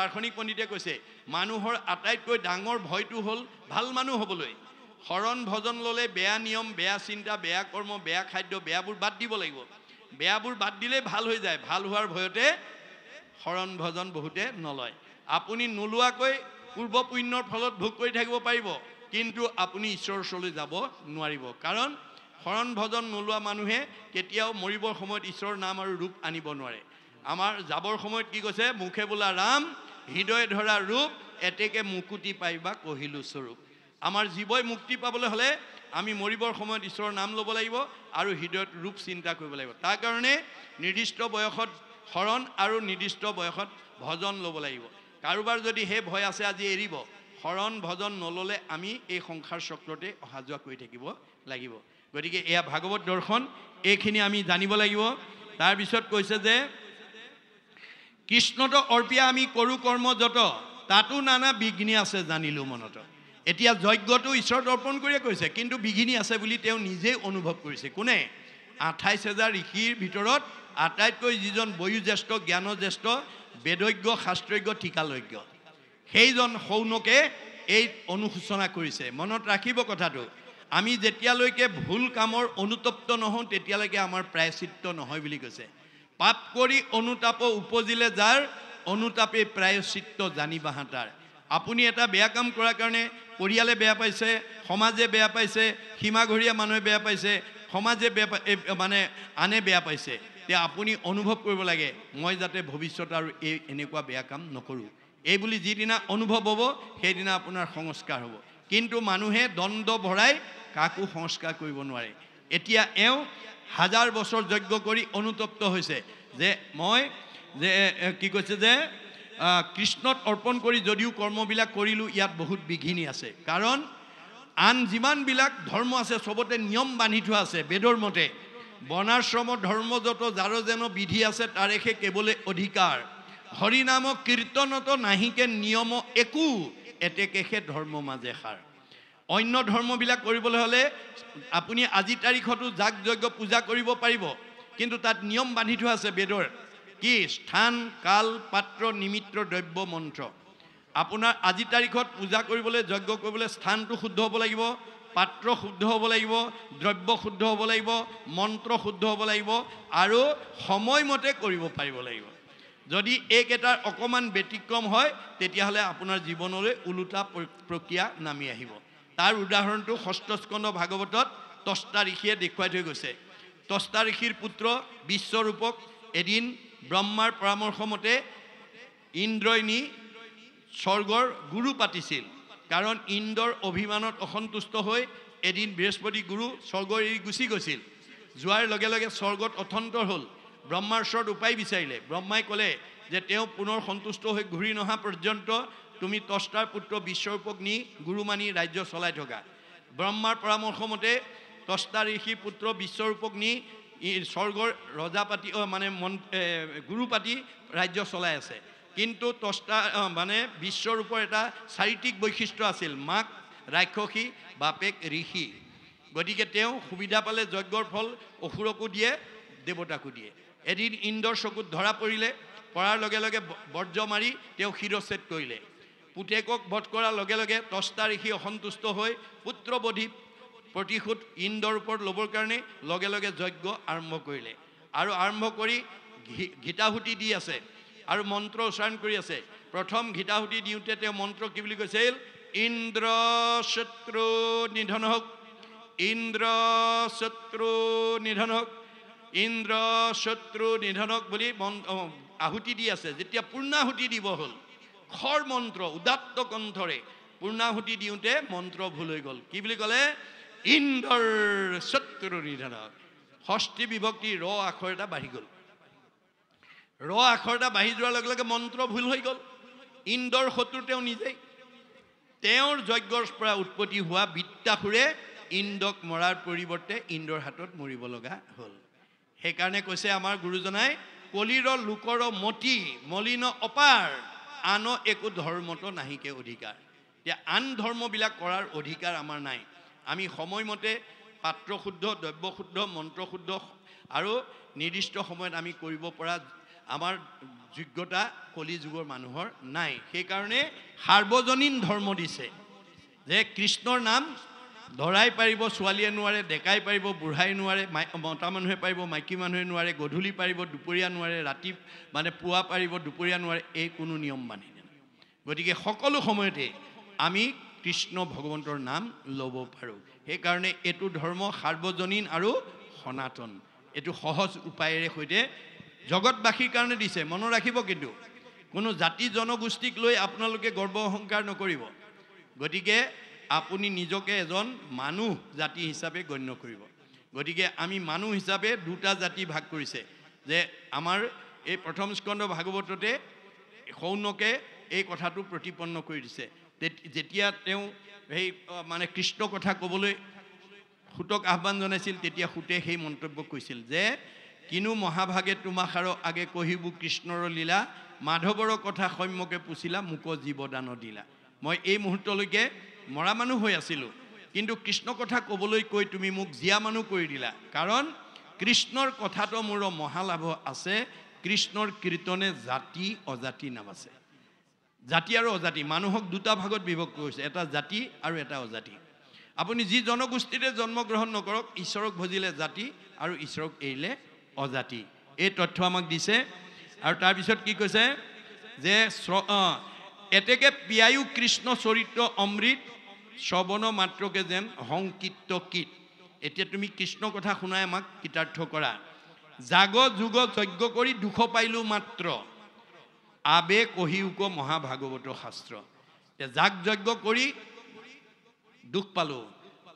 দাৰ্শনিক পণ্ডিতে কৈছে মানুহৰ আটাইতকৈ ডাঙৰ ভয়টো হ'ল ভাল মানুহ হ'বলৈ শৰণ ভজন ল'লে বেয়া নিয়ম বেয়া চিন্তা বেয়া কৰ্ম বেয়া খাদ্য বেয়াবোৰ বাদ দিব লাগিব বেয়াবোৰ বাদ দিলেই ভাল হৈ যায় ভাল হোৱাৰ ভয়তে শৰণ ভজন বহুতে নলয় আপুনি নোলোৱাকৈ পূৰ্ব পুণ্যৰ ফলত ভোগ কৰি থাকিব পাৰিব কিন্তু আপুনি ঈশ্বৰৰ ওচৰলৈ যাব নোৱাৰিব কাৰণ শৰণ ভজন নোলোৱা মানুহে কেতিয়াও মৰিবৰ সময়ত ঈশ্বৰৰ নাম আৰু ৰূপ আনিব নোৱাৰে আমাৰ যাবৰ সময়ত কি কৈছে মুখে বোলা ৰাম হৃদয় ধৰা ৰূপ এতেকে মুকুতি পাইবা কহিলো স্বৰূপ আমাৰ জীৱই মুক্তি পাবলৈ হ'লে আমি মৰিবৰ সময়ত ঈশ্বৰৰ নাম ল'ব লাগিব আৰু হৃদয়ত ৰূপ চিন্তা কৰিব লাগিব তাৰ কাৰণে নিৰ্দিষ্ট বয়সত শৰণ আৰু নিৰ্দিষ্ট বয়সত ভজন ল'ব লাগিব কাৰোবাৰ যদি হে ভয় আছে আজি এৰিব শৰণ ভজন নল'লে আমি এই সংসাৰ চক্ৰতে অহা যোৱা কৰি থাকিব লাগিব গতিকে এয়া ভাগৱত দৰ্শন এইখিনি আমি জানিব লাগিব তাৰপিছত কৈছে যে কৃষ্ণত অৰ্পিয়া আমি কৰোঁ কৰ্ম যত তাতো নানা বিঘ্নি আছে জানিলো মনত এতিয়া যজ্ঞটো ঈশ্বৰত অৰ্পণ কৰিয়ে কৈছে কিন্তু বিঘিনি আছে বুলি তেওঁ নিজেই অনুভৱ কৰিছে কোনে ২৮,০০০ ঋষিৰ ভিতৰত আটাইতকৈ যিজন বয়োজ্যেষ্ঠ জ্ঞানজ্যেষ্ঠ বেদজ্ঞ শাস্ত্ৰজ্ঞ ঠিকালজ্ঞ সেইজন সৌনকে এই অনুশোচনা কৰিছে মনত ৰাখিব কথাটো আমি যেতিয়ালৈকে ভুল কামৰ অনুতপ্ত নহওঁ তেতিয়ালৈকে আমাৰ প্ৰায়শ্চিত্ত নহয় বুলি কৈছে পাপ কৰি অনুতাপ উপজিলে যাৰ অনুতাপে প্ৰায়শ্চিত্ত জানিবাহা তাৰ আপুনি এটা বেয়া কাম কৰাৰ কাৰণে পৰিয়ালে বেয়া পাইছে সমাজে বেয়া পাইছে সীমাঘৰীয়া মানুহে বেয়া পাইছে সমাজে বেয়া মানে আনে বেয়া পাইছে তে আপুনি অনুভৱ কৰিব লাগে মই যাতে ভৱিষ্যত আৰু এনেকুৱা বেয়া কাম নকৰোঁ এই বুলি যিদিনা অনুভৱ হ'ব সেইদিনা আপোনাৰ সংস্কাৰ হ'ব কিন্তু মানুহে দ্বন্দ্ব ভৰাই কাকো সংস্কাৰ কৰিব নোৱাৰে এতিয়া এওঁ 1000 বছৰ যজ্ঞ কৰি অনুতপ্ত হৈছে যে মই যে কি কৈছে যে কৃষ্ণত অৰ্পণ কৰি যদিও কৰ্মবিলাক কৰিলোঁ ইয়াত বহুত বিঘিনি আছে কাৰণ আন যিমানবিলাক ধৰ্ম আছে সবতে নিয়ম বান্ধি থোৱা আছে বেদৰ মতে বৰ্ণাশ্ৰম ধৰ্ম যত যাৰ যেন বিধি আছে তাৰেহে কেৱলে অধিকাৰ হৰিনাম কীৰ্তনত নাহিকে নিয়ম একো এতেকেহে ধৰ্ম মাজে সাৰ অন্য ধৰ্মবিলাক কৰিবলৈ হ'লে আপুনি আজি তাৰিখতো যাগ যজ্ঞ পূজা কৰিব পাৰিব কিন্তু তাত নিয়ম বান্ধি থোৱা আছে বেদৰ কি স্থান কাল পাত্ৰ নিমিত্ৰ দ্ৰব্য মন্ত্ৰ আপোনাৰ আজি তাৰিখত পূজা কৰিবলৈ যজ্ঞ কৰিবলৈ স্থানটো শুদ্ধ হ'ব লাগিব পাত্ৰ শুদ্ধ হ'ব লাগিব দ্ৰব্য শুদ্ধ হ'ব লাগিব মন্ত্ৰ শুদ্ধ হ'ব লাগিব আৰু সময়মতে কৰিব পাৰিব লাগিব যদি এইকেইটাৰ অকণমান ব্যতিক্ৰম হয় তেতিয়াহ'লে আপোনাৰ জীৱনলৈ ওলোটা প্ৰক্ৰিয়া নামি আহিব তাৰ উদাহৰণটো ষষ্ঠ স্কন্ধ ভাগৱতত তস্তা ঋষিয়ে দেখুৱাই থৈ গৈছে তস্তা ঋষিৰ পুত্ৰ বিশ্বৰূপক এদিন ব্ৰহ্মাৰ পৰামৰ্শ মতে ইন্দ্ৰই নি স্বৰ্গৰ গুৰু পাতিছিল কাৰণ ইন্দ্ৰৰ অভিমানত অসন্তুষ্ট হৈ এদিন বৃহস্পতি গুৰু স্বৰ্গ এৰি গুচি গৈছিল যোৱাৰ লগে লগে স্বৰ্গত অথন্তৰ হ'ল ব্ৰহ্মাৰ ওচৰত উপায় বিচাৰিলে ব্ৰহ্মাই ক'লে যে তেওঁ পুনৰ সন্তুষ্ট হৈ ঘূৰি নহা পৰ্যন্ত তুমি তস্তাৰ পুত্ৰ বিশ্বৰূপক নি গুৰু মানি ৰাজ্য চলাই থকা ব্ৰহ্মাৰ পৰামৰ্শ মতে তস্তা ঋষিৰ পুত্ৰ বিশ্বৰূপক নি স্বৰ্গৰ ৰজা পাতি মানে গুৰু পাতি ৰাজ্য চলাই আছে কিন্তু তস্তা মানে বিশ্বৰূপৰ এটা চাৰিত্ৰিক বৈশিষ্ট্য আছিল মাক ৰাক্ষসী বাপেক ঋষি গতিকে তেওঁ সুবিধা পালে যজ্ঞৰ ফল অসুৰকো দিয়ে দেৱতাকো দিয়ে এদিন ইন্দ্ৰৰ চকুত ধৰা পৰিলে পৰাৰ লগে লগে বৰ্জ্য মাৰি তেওঁ শিৰচ্ছেদ কৰিলে পুতেকক বধ কৰাৰ লগে লগে তস্তা ঋষি অসন্তুষ্ট হৈ পুত্ৰবধি প্ৰতিশোধ ইন্দ্ৰৰ ওপৰত ল'বৰ কাৰণে লগে লগে যজ্ঞ আৰম্ভ কৰিলে আৰু আৰম্ভ কৰি ঘিতাহুতি দি আছে আৰু মন্ত্ৰ উচ্চাৰণ কৰি আছে প্ৰথম ঘিতাহুতি দিওঁতে তেওঁ মন্ত্ৰ কি বুলি কৈছিল ইন্দ্ৰ শত্ৰু নিধন হওক ইন্দ্ৰ শত্ৰু নিধন হওক ইন্দ্ৰ শত্ৰু নিধনক বুলি আহুতি দি আছে যেতিয়া পূৰ্ণাহুতি দিব হ'ল খৰ মন্ত্ৰ উদাত্ত কণ্ঠৰে পূৰ্ণাহুতি দিওঁতে মন্ত্ৰ ভুল হৈ গ'ল কি বুলি ক'লে ইন্দ্ৰৰ শত্ৰু নিধনক ষষ্ঠী বিভক্তি ৰ আখৰ এটা বাঢ়ি গ'ল ৰ আখৰ এটা বাঢ়ি যোৱাৰ লগে লগে মন্ত্ৰ ভুল হৈ গ'ল ইন্দ্ৰৰ শত্ৰু তেওঁ নিজেই তেওঁৰ যজ্ঞৰ পৰা উৎপত্তি হোৱা বিদ্যাসুৰে ইন্দ্ৰক মৰাৰ পৰিৱৰ্তে ইন্দ্ৰৰ হাতত মৰিব লগা হ'ল সেইকাৰণে কৈছে আমাৰ গুৰুজনাই কলিৰ লোকৰ মতি মলিন অপাৰ আন একো ধৰ্মত নাহিকে অধিকাৰ এতিয়া আন ধৰ্মবিলাক কৰাৰ অধিকাৰ আমাৰ নাই আমি সময়মতে পাত্ৰ শুদ্ধ দ্ৰব্য শুদ্ধ মন্ত্ৰ শুদ্ধ আৰু নিৰ্দিষ্ট সময়ত আমি কৰিব পৰা আমাৰ যোগ্যতা কলি যুগৰ মানুহৰ নাই সেইকাৰণে সাৰ্বজনীন ধৰ্ম দিছে যে কৃষ্ণৰ নাম ধৰাই পাৰিব ছোৱালীয়ে নোৱাৰে ডেকাই পাৰিব বুঢ়াই নোৱাৰে মতা মানুহে পাৰিব মাইকী মানুহে নোৱাৰে গধূলি পাৰিব দুপৰীয়া নোৱাৰে ৰাতি মানে পুৱা পাৰিব দুপৰীয়া নোৱাৰে এই কোনো নিয়ম মানি গতিকে সকলো সময়তে আমি কৃষ্ণ ভগৱন্তৰ নাম ল'ব পাৰোঁ সেইকাৰণে এইটো ধৰ্ম সাৰ্বজনীন আৰু সনাতন এইটো সহজ উপায়েৰে সৈতে জগতবাসীৰ কাৰণে দিছে মনত ৰাখিব কিন্তু কোনো জাতি জনগোষ্ঠীক লৈ আপোনালোকে গৰ্ব অহংকাৰ নকৰিব গতিকে আপুনি নিজকে এজন মানুহ জাতি হিচাপে গণ্য কৰিব গতিকে আমি মানুহ হিচাপে দুটা জাতি ভাগ কৰিছে যে আমাৰ এই প্ৰথম স্কন্ধ ভাগৱততে শৌনকে এই কথাটো প্ৰতিপন্ন কৰি দিছে যেতিয়া তেওঁ সেই মানে কৃষ্ণ কথা ক'বলৈ সুতক আহ্বান জনাইছিল তেতিয়া সুতে সেই মন্তব্য কৈছিল যে কিনো মহাভাগে তোমাখাৰ আগে কহিবু কৃষ্ণৰ লীলা মাধৱৰ কথা সম্যকে পুছিলা মোক জীৱদান দিলা মই এই মুহূৰ্তলৈকে মৰা মানুহ হৈ আছিলোঁ কিন্তু কৃষ্ণ কথা ক'বলৈ কৈ তুমি মোক জীয়া মানুহ কৰি দিলা কাৰণ কৃষ্ণৰ কথাটো মোৰ মহালাভ আছে কৃষ্ণৰ কীৰ্তনে জাতি অজাতি নাম আছে জাতি আৰু অজাতি মানুহক দুটা ভাগত বিভক্ত কৰিছে এটা জাতি আৰু এটা অজাতি আপুনি যি জনগোষ্ঠীতে জন্মগ্ৰহণ নকৰক ঈশ্বৰক ভজিলে জাতি আৰু ঈশ্বৰক এৰিলে অজাতি এই তথ্য আমাক দিছে আৰু তাৰপিছত কি কৈছে যে এতেকে পিয়ায়ু কৃষ্ণ চৰিত্ৰ অমৃত শ্ৰৱণ মাত্ৰকে যেন সংকীৰ্ত কীট এতিয়া তুমি কৃষ্ণ কথা শুনাই আমাক কৃতাৰ্থ কৰা জাগ যুগ যজ্ঞ কৰি দুখ পাইলো মাত্ৰ আবে কহিউক মহাভাগৱত শাস্ত্ৰ যাগ যজ্ঞ কৰি দুখ পালোঁ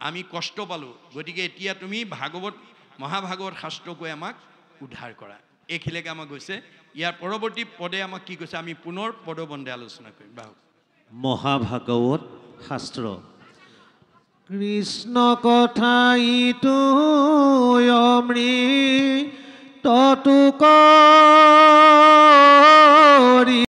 আমি কষ্ট পালোঁ গতিকে এতিয়া তুমি ভাগৱত মহাভাগৱত শাস্ত্ৰ কৈ আমাক উদ্ধাৰ কৰা এইখিনিলৈকে আমাক গৈছে ইয়াৰ পৰৱৰ্তী পদে আমাক কি কৈছে আমি পুনৰ পদবন্ধে আলোচনা কৰিম বাহু মহাভাগৱত শাস্ত্ৰ কৃষ্ণ কথা ইটো অমৃত ততু